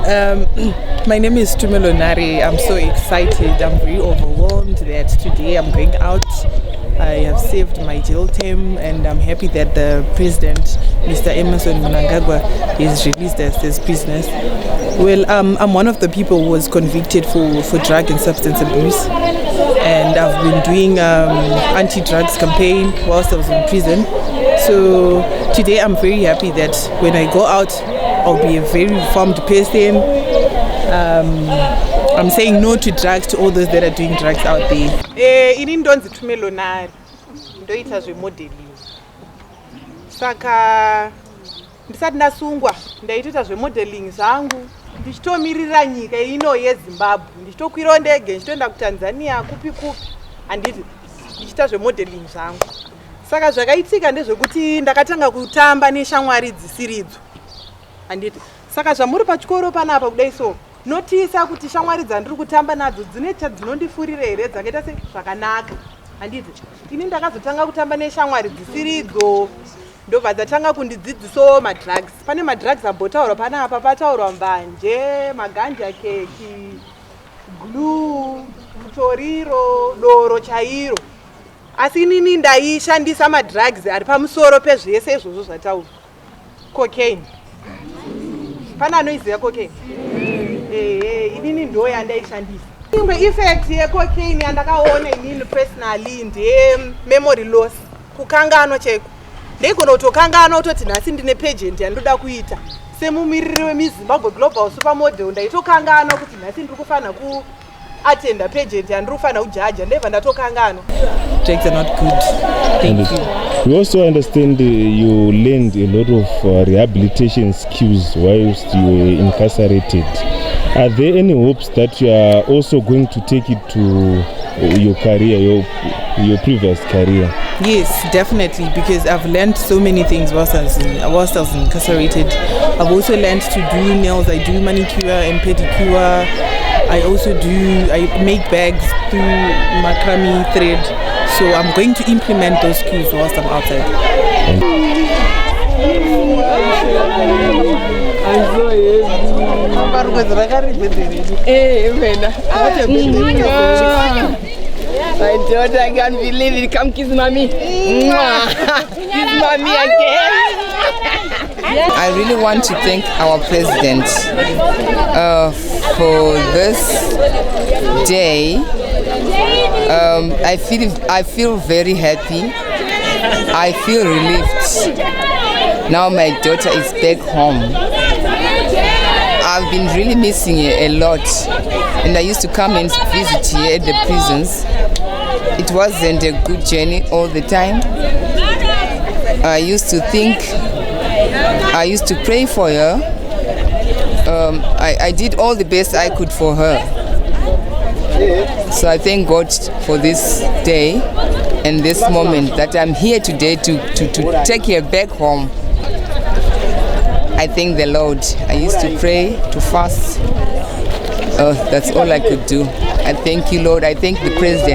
My name is Tumelo Nari. I'm so excited. I'm very overwhelmed that today I'm going out. I have saved my jail term and I'm happy that the president, Mr. Emmerson Mnangagwa, is released as his business. Well, I'm one of the people who was convicted for drug and substance abuse, and I've been doing anti-drugs campaign whilst I was in prison. So today I'm very happy that when I go out, I'll be a very reformed person. I'm saying no to drugs to all those that are doing drugs out there. Ini ndonzi Tumelo Nari ndoita zvemodeling. Saka ndisati ndasungwa ndaitoita zvemodeling zvangu ndichitomirira nyika ino yeZimbabwe, ndichitokwira ndege ndichitoenda kuTanzania kupi handiti ndichiita zvemodeling zvangu. Saka zvakaitika ndezvekuti ndakatanga kutamba neshamwari dzisiridzo handiti. Saka zvamuri pachikoro panapa kudai so notisa kuti shamwari dzandiri kutamba nadzo dzine chadzinondifurira here dzakaita zvakanaka handiti. Ini ndakazotanga kutamba neshamwari dzisiridzo ndobva dzatanga kundidzidzisawo madrugs. Pane madrugs ambotaurwa panapa, pataurwa mbanje, maganja keki, glue, mutoriro, doro chairo. Asi inini ndaishandisa madrugs ari pamusoro pezvese izvozvo zvataurwa. Cocaine. Pana anoiziva cocaine? Inini ndo yandaishandisa. Imwe effect yecocaine yandakaona inini personally ndeye memory loss, kukanganwa chaiko. Ndeigona kutokangana utoti nhasi ndine pageant yandoda kuita. Semumiriri weMizimbabwe Global Supermodel ndaitokangana kuti nhasi ndiri kufanira kuatenda pageant yandiri kufanira kujaja, ndebva ndatokangana. Drugs are not good. Thank you. We also understand you learned a lot of rehabilitation skills whilst you were incarcerated. Are there any hopes that you are also going to take it to your career, your previous career? Yes, definitely, because I've learned so many things whilst I was incarcerated. I've also learned to do nails. I do manicure and pedicure. I make bags through macrame thread. So I'm going to implement those skills whilst I'm outside. My daughter, I can't believe it. Come kiss mommy. Kiss mommy again. I really want to thank our president for this day. I feel very happy. I feel relieved. Now my daughter is back home. I've been really missing her a lot, and I used to come and visit here at the prisons. It wasn't a good journey all the time. I used to pray for her. I did all the best I could for her. So I thank God for this day and this moment that I'm here today to take her back home. I thank the Lord. I used to pray, to fast. That's all I could do. I thank you, Lord. I thank the president.